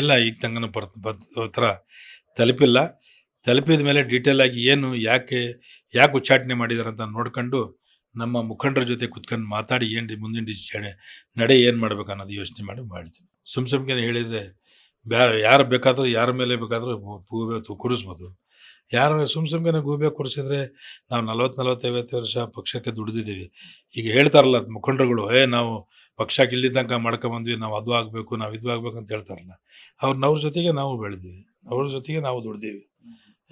ಇಲ್ಲ, ಈಗ ತನಕ ಉತ್ತರ ತಲುಪಿಲ್ಲ. ತಲುಪಿದ ಮೇಲೆ ಡೀಟೇಲ್ ಆಗಿ ಏನು ಯಾಕೆ ಉಚ್ಚಾಟನೆ ಮಾಡಿದಾರೆ ಅಂತ ನೋಡ್ಕೊಂಡು ನಮ್ಮ ಮುಖಂಡರ ಜೊತೆ ಕುತ್ಕೊಂಡು ಮಾತಾಡಿ ಮುಂದಿನ ಡಿಸಿಷನ್ ನಡೆ ಏನು ಮಾಡ್ಬೇಕು ಅನ್ನೋದು ಯೋಚನೆ ಮಾಡಿ ಮಾಡ್ತೀನಿ. ಸುಮ್ಕೆ ಹೇಳಿದರೆ ಯಾರು ಬೇಕಾದರೂ ಯಾರ ಮೇಲೆ ಬೇಕಾದರೂ ಗೂಬೆ ಕೂರಿಸ್ಬೋದು. ಯಾರು ಸುಮ್ಕೆ ಗೂಬೆ ಕೂರಿಸಿದ್ರೆ ನಾವು 40-50 ವರ್ಷ ಪಕ್ಷಕ್ಕೆ ದುಡಿದಿದ್ದೀವಿ. ಈಗ ಹೇಳ್ತಾರಲ್ಲ ಮುಖಂಡರುಗಳು, ನಾವು ಪಕ್ಷಕ್ಕೆ ಇಲ್ಲಿ ತನಕ ಮಾಡ್ಕೊಂಬಂದ್ವಿ, ನಾವು ಅದು ಆಗಬೇಕು, ನಾವು ಇದು ಆಗ್ಬೇಕು ಅಂತ ಹೇಳ್ತಾರಲ್ಲ, ಅವ್ರ ಜೊತೆಗೆ ನಾವು ಬೆಳೆದೀವಿ, ಅವ್ರ ಜೊತೆಗೆ ನಾವು ದುಡ್ದೀವಿ.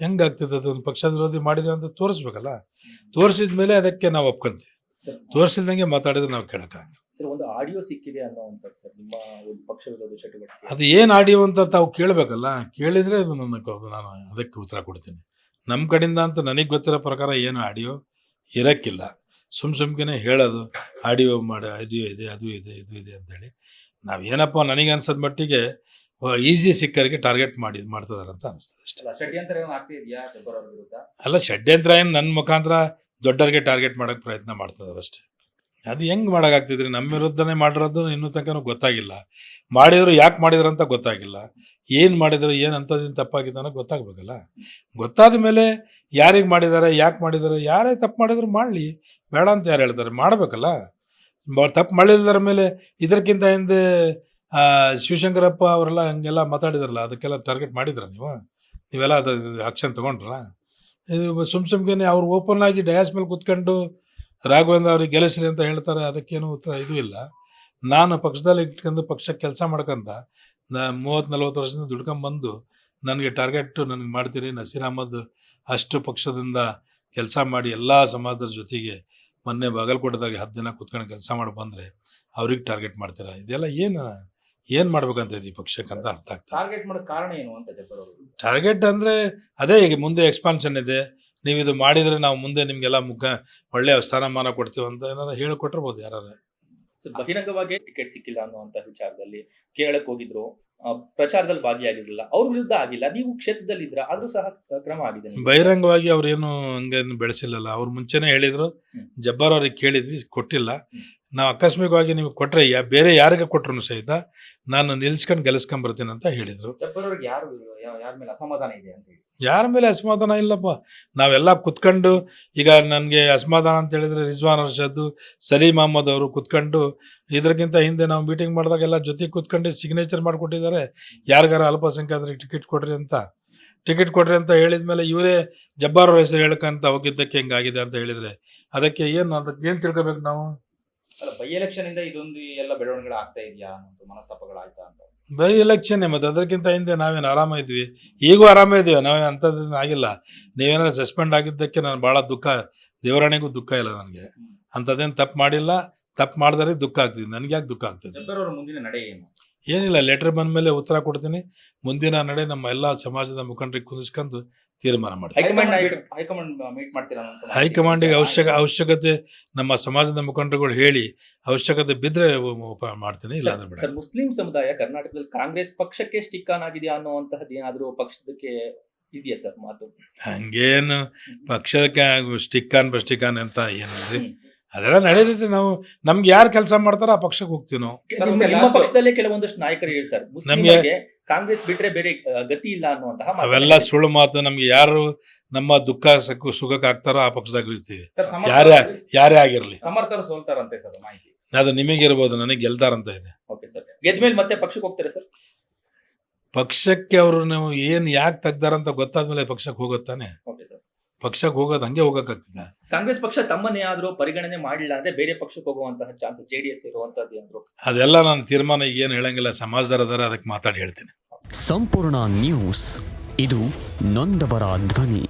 ಹೆಂಗಾಗ್ತದೆ ಅದನ್ನು ಪಕ್ಷ ವಿರೋಧಿ ಮಾಡಿದೆ ಅಂತ ತೋರಿಸ್ಬೇಕಲ್ಲ. ತೋರಿಸಿದ ಮೇಲೆ ಅದಕ್ಕೆ ನಾವು ಒಪ್ಕೊಂತೀವಿ. ತೋರಿಸಿದಂಗೆ ಮಾತಾಡಿದ್ರೆ ನಾವು ಕೇಳಕ್ಕಾಗಲ್ಲ. ಒಂದು ಆಡಿಯೋ ಸಿಕ್ಕಿದೆ ಅನ್ನೋವಂಥದ್ದು ಸರ್, ನಿಮ್ಮ ಒಂದು ಪಕ್ಷ ವಿರೋಧಿ ಚಟುವಟಿಕೆ. ಅದು ಏನು ಆಡಿಯೋ ಅಂತ ತಾವು ಕೇಳಬೇಕಲ್ಲ. ಕೇಳಿದರೆ ನಾನು ಅದಕ್ಕೆ ಉತ್ತರ ಕೊಡ್ತೀನಿ. ನಮ್ಮ ಕಡೆಯಿಂದ ಅಂತ ನನಗೆ ಗೊತ್ತಿರೋ ಪ್ರಕಾರ ಏನು ಆಡಿಯೋ ಇರೋಕ್ಕಿಲ್ಲ. ಸುಮ್ಕೆ ಹೇಳೋದು ಆಡಿಯೋ ಮಾಡಿ ಆಡಿಯೋ ಇದೆ, ಅದು ಇದೆ, ಇದು ಇದೆ ಅಂತೇಳಿ. ನಾವೇನಪ್ಪ ನನಗೆ ಅನ್ಸೋದ್ ಮಟ್ಟಿಗೆ ಈಸಿ ಸಿಕ್ಕರಿಗೆ ಟಾರ್ಗೆಟ್ ಮಾಡ್ತಿದಾರೆ ಅಂತ ಅನಿಸ್ತದೆ ಅಷ್ಟೇ. ಅಲ್ಲ, ಷಡ್ಯಂತ್ರ ಏನು ನನ್ನ ಮುಖಾಂತರ ದೊಡ್ಡವ್ರಿಗೆ ಟಾರ್ಗೆಟ್ ಮಾಡೋಕ್ಕೆ ಪ್ರಯತ್ನ ಮಾಡ್ತಿದಾರೆ ಅಷ್ಟೇ. ಅದು ಹೆಂಗೆ ಮಾಡೋಕ್ಕಾಗ್ತಿದ್ರಿ? ನಮ್ಮ ವಿರುದ್ಧನೇ ಮಾಡಿರೋದು ಇನ್ನೂ ತನಕ ಗೊತ್ತಾಗಿಲ್ಲ. ಮಾಡಿದ್ರು ಯಾಕೆ ಮಾಡಿದ್ರು ಅಂತ ಗೊತ್ತಾಗಿಲ್ಲ. ಏನು ಮಾಡಿದ್ರು, ಏನು ಅಂಥದ್ದೇನು ತಪ್ಪಾಗಿದೆ ಅನ್ನೋ ಗೊತ್ತಾಗಬೇಕಲ್ಲ. ಗೊತ್ತಾದ ಮೇಲೆ ಯಾರಿಗೆ ಮಾಡಿದ್ದಾರೆ, ಯಾಕೆ ಮಾಡಿದ್ದಾರೆ, ಯಾರೇ ತಪ್ಪು ಮಾಡಿದ್ರು ಮಾಡಲಿ, ಬೇಡ ಅಂತ ಯಾರು ಹೇಳ್ತಾರೆ? ಮಾಡಬೇಕಲ್ಲ. ತಪ್ಪು ಮಾಡಿದ್ರ ಮೇಲೆ ಇದಕ್ಕಿಂತ ಹಿಂದೆ ಶಿವಶಂಕರಪ್ಪ ಅವರೆಲ್ಲ ಹಂಗೆಲ್ಲ ಮಾತಾಡಿದ್ರಲ್ಲ, ಅದಕ್ಕೆಲ್ಲ ಟಾರ್ಗೆಟ್ ಮಾಡಿದ್ರ ನೀವೆಲ್ಲ ಅದು ಆಕ್ಷನ್ ತೊಗೊಂಡ್ರಲ್ಲ? ಇದು ಸುಮ್ಕೆ ಅವ್ರು ಓಪನ್ ಆಗಿ ಡಯಾಸ್ ಮೇಲೆ ಕೂತ್ಕೊಂಡು ರಾಘವೇಂದ್ರ ಅವ್ರಿಗೆ ಗೆಲ್ಲಿಸ್ರಿ ಅಂತ ಹೇಳ್ತಾರೆ. ಅದಕ್ಕೇನು ಉತ್ತರ ಇದು ಇಲ್ಲ. ನಾನು ಪಕ್ಷದಲ್ಲಿ ಇಟ್ಕೊಂಡು ಪಕ್ಷಕ್ಕೆ ಕೆಲಸ ಮಾಡ್ಕೊಂತ 30-40 ವರ್ಷದಿಂದ ದುಡ್ಕೊಂಬಂದು ನನಗೆ ಟಾರ್ಗೆಟ್ ನನಗೆ ಮಾಡ್ತೀರಿ. ನಸೀರ್ ಅಹಮದ್ ಅಷ್ಟು ಪಕ್ಷದಿಂದ ಕೆಲಸ ಮಾಡಿ ಎಲ್ಲ ಸಮಾಜದ ಜೊತೆಗೆ ಮೊನ್ನೆ ಬಾಗಲಕೋಟೆದಾಗ 10 ದಿನ ಕೂತ್ಕೊಂಡು ಕೆಲಸ ಮಾಡಿ ಬಂದರೆ ಅವ್ರಿಗೆ ಟಾರ್ಗೆಟ್ ಮಾಡ್ತೀರಾ? ಇದೆಲ್ಲ ಏನು ಮಾಡ್ಬೇಕಂತ ಈ ಪಕ್ಷಕ್ಕೆ ಅಂತ ಅರ್ಥ ಆಗ್ತದೆ. ಟಾರ್ಗೆಟ್ ಮಾಡೋ ಕಾರಣ ಏನು ಅಂತ ಟಾರ್ಗೆಟ್ ಅಂದರೆ ಅದೇ, ಈಗ ಮುಂದೆ ಎಕ್ಸ್ಪಾನ್ಷನ್ ಇದೆ, ನೀವು ಇದು ಮಾಡಿದರೆ ನಾವು ಮುಂದೆ ನಿಮಗೆಲ್ಲ ಒಳ್ಳೆಯ ಸ್ಥಾನಮಾನ ಕೊಡ್ತೀವಿ ಅಂತ ಏನಾರು ಹೇಳಿಕೊಟ್ಟಿರ್ಬೋದು ಯಾರು. ಬಹಿರಂಗವಾಗಿ ಟಿಕೆಟ್ ಸಿಕ್ಕಿಲ್ಲ ಅನ್ನುವಂಥ ವಿಚಾರದಲ್ಲಿ ಕೇಳಕ್ಕೆ ಹೋಗಿದ್ರು, ಪ್ರಚಾರದಲ್ಲಿ ಭಾಗಿಯಾಗಿರಲಿಲ್ಲ, ಅವ್ರ ವಿರುದ್ಧ ಆಗಿಲ್ಲ, ನೀವು ಕ್ಷೇತ್ರದಲ್ಲಿ ಇದ್ರ ಆದ್ರೂ ಸಹ ಕ್ರಮ ಆಗಿದೆ. ಬಹಿರಂಗವಾಗಿ ಅವ್ರೇನು ಹಂಗೇನು ಬೆಳೆಸಿಲ್ಲಲ್ಲ. ಅವ್ರು ಮುಂಚೆನೇ ಹೇಳಿದ್ರು, ಜಬ್ಬಾರ್ ಅವ್ರಿಗೆ ಕೇಳಿದ್ವಿ, ಕೊಟ್ಟಿಲ್ಲ. ನಾವು ಆಕಸ್ಮಿಕವಾಗಿ ನೀವು ಕೊಟ್ಟರೆ ಬೇರೆ ಯಾರಿಗೆ ಕೊಟ್ಟರು ಸಹಿತ ನಾನು ನಿಲ್ಸ್ಕೊಂಡು ಗೆಲ್ಲಿಸ್ಕೊಂಡ್ಬರ್ತೀನಿ ಅಂತ ಹೇಳಿದರು. ಯಾರ ಮೇಲೆ ಅಸಮಾಧಾನ ಇಲ್ಲಪ್ಪ. ನಾವೆಲ್ಲ ಕುತ್ಕೊಂಡು, ಈಗ ನನಗೆ ಅಸಮಾಧಾನ ಅಂತ ಹೇಳಿದ್ರೆ ರಿಜ್ವಾನ್ ಅರ್ಷದ್, ಸಲೀಂ ಅಹಮದ್ ಅವರು ಕುತ್ಕೊಂಡು, ಇದಕ್ಕಿಂತ ಹಿಂದೆ ನಾವು ಮೀಟಿಂಗ್ ಮಾಡಿದಾಗ ಎಲ್ಲ ಜೊತೆಗೆ ಕುತ್ಕೊಂಡು ಸಿಗ್ನೇಚರ್ ಮಾಡಿಕೊಟ್ಟಿದ್ದಾರೆ. ಯಾರಿಗಾರ ಅಲ್ಪಸಂಖ್ಯಾತರಿಗೆ ಟಿಕೆಟ್ ಕೊಡ್ರಿ ಅಂತ ಹೇಳಿದ ಮೇಲೆ ಇವರೇ ಜಬ್ಬಾರ್ ಅವ್ರ ಹೆಸರು ಹೇಳ್ಕಂತ ಹೋಗಿದ್ದಕ್ಕೆ ಹೆಂಗಾಗಿದೆ ಅಂತ ಹೇಳಿದರೆ ಅದಕ್ಕೆ ಏನು ತಿಳ್ಕೊಬೇಕು ನಾವು? ಬೈ ಎಲೆಕ್ಷನ್ ಇಂದ ಇದೊಂದು ಎಲ್ಲ ಬೆಳವಣಿಗೆ ಆಗ್ತಾ ಇದೆಯಾ, ಮನಸ್ತಾಪಗಳಾಯ್ತಾ ಅಂತ? ಬೈ ಎಲೆಕ್ಷನ್ ಮತ್ತೆ ಅದಕ್ಕಿಂತ ಹಿಂದೆ ನಾವೇನು ಆರಾಮ ಇದ್ವಿ, ಈಗೂ ಆರಾಮ ಇದ್ದೀವಿ. ನಾವೇ ಅಂಥದ್ದೇನು ಆಗಿಲ್ಲ. ನೀವೇನಾದ್ರು ಸಸ್ಪೆಂಡ್ ಆಗಿದ್ದಕ್ಕೆ ನಾನು ಭಾಳ ದುಃಖ, ದೇವರಾಣಿಗೂ ದುಃಖ ಇಲ್ಲ ನನಗೆ. ಅಂಥದ್ದೇನು ತಪ್ಪು ಮಾಡಿಲ್ಲ. ತಪ್ಪು ಮಾಡಿದ್ರೆ ದುಃಖ ಆಗ್ತಿದೆ. ನನಗೆ ಯಾಕೆ ದುಃಖ ಆಗ್ತದೆ? ಮುಂದಿನ ನಡೆ ಏನು? ಏನಿಲ್ಲ, ಲೆಟರ್ ಬಂದ ಮೇಲೆ ಉತ್ತರ ಕೊಡ್ತೀನಿ. ಮುಂದಿನ ನಡೆ ನಮ್ಮ ಎಲ್ಲ ಸಮಾಜದ ಮುಖಂಡರಿಗೆ ಕುಂದಿಸ್ಕೊಂಡು ತೀರ್ಮಾನ ಮಾಡ್ತೀವಿ. ಹೈಕಮಾಂಡಿಗೆ ಅವಶ್ಯಕತೆ ನಮ್ಮ ಸಮಾಜದ ಮುಖಂಡರುಗಳು ಹೇಳಿ ಅವಶ್ಯಕತೆ ಬಿದ್ದರೆ ಮಾಡ್ತೀನಿ, ಇಲ್ಲ ಅಂದ್ರೆ ಬೇಡ. ಮುಸ್ಲಿಂ ಸಮುದಾಯ ಕರ್ನಾಟಕದಲ್ಲಿ ಕಾಂಗ್ರೆಸ್ ಪಕ್ಷಕ್ಕೆ ಸ್ಟಿಕ್ ಆನ್ ಆಗಿದೆಯಾ ಅನ್ನುವಂತಹದ್ದು ಏನಾದರೂ ಪಕ್ಷಕ್ಕೆ ಇದೆಯಾ ಸರ್ ಮಾತು? ಹಂಗೇನು ಪಕ್ಷಕ್ಕೆ ಸ್ಟಿಕ್ ಆನ್ ಅಂತ ಏನಿಲ್ರಿ, ಅದೆಲ್ಲ ನಡೆದೈತೆ. ನಮ್ಗೆ ಯಾರು ಕೆಲಸ ಮಾಡ್ತಾರೋ ಆ ಪಕ್ಷಕ್ಕೆ ಹೋಗ್ತೀವಿ ನಾವು. ನಿಮ್ಮ ಪಕ್ಷದಲ್ಲೇ ಕೆಲವೊಂದಷ್ಟು ನಾಯಕರು ಹೇಳ್ತಾರೆ ನಮ್ಗೆ ಕಾಂಗ್ರೆಸ್ ಬಿಟ್ರೆ ಬೇರೆ ಗತಿ ಇಲ್ಲ ಅನ್ನುವಂತಹ. ಅವೆಲ್ಲ ಸುಳ್ಳು ಮಾತು. ನಮ್ಗೆ ಯಾರು ನಮ್ಮ ದುಃಖ ಸುಖಕ್ಕೆ ಆಗ್ತಾರೋ ಆ ಪಕ್ಷದಾಗ ಇರ್ತೀವಿ, ಯಾರೇ ಆಗಿರ್ಲಿ. ಸಮರ್ಥರು ಸೋಲ್ತಾರಂತೆ ಸರ್ ಮಾಹಿತಿ ಅದು ನಿಮಗಿರ್ಬೋದು, ನನಗೆ ಗೆಲ್ತಾರಂತ ಇದೆ. ಓಕೆ ಸರ್, ಗೆದ್ಮೇಲೆ ಮತ್ತೆ ಪಕ್ಷಕ್ಕೆ ಹೋಗ್ತಾರೆ ಸರ್? ಪಕ್ಷಕ್ಕೆ ಅವರು ನೀವು ಏನು ಯಾಕೆ ತೆಗ್ದಾರಂತ ಗೊತ್ತಾದ್ಮೇಲೆ ಪಕ್ಷಕ್ಕೆ ಹೋಗುತ್ತಾನೆ. ಓಕೆ ಸರ್, ಪಕ್ಷಕ್ಕೆ ಹೋಗೋದು ಹಂಗೆ ಹೋಗಕ್ಕಾಗ್ತದೆ. ಕಾಂಗ್ರೆಸ್ ಪಕ್ಷ ತಮ್ಮನ್ನೇ ಆದ್ರೂ ಪರಿಗಣನೆ ಮಾಡಿಲ್ಲ ಅಂದ್ರೆ ಬೇರೆ ಪಕ್ಷಕ್ಕೆ ಹೋಗುವಂತಹ ಚಾನ್ಸ್ JDS ಇರುವಂತದ್ದು ಅಂದ್ರು. ಅದೆಲ್ಲ ನಾನು ತೀರ್ಮಾನ ಏನು ಹೇಳಂಗಿಲ್ಲ, ಸಮಾಜದಾರ ಅದಕ್ಕೆ ಮಾತಾಡಿ ಹೇಳ್ತೀನಿ. ಸಂಪೂರ್ಣ ನ್ಯೂಸ್, ಇದು ನೊಂದವರ ಧ್ವನಿ.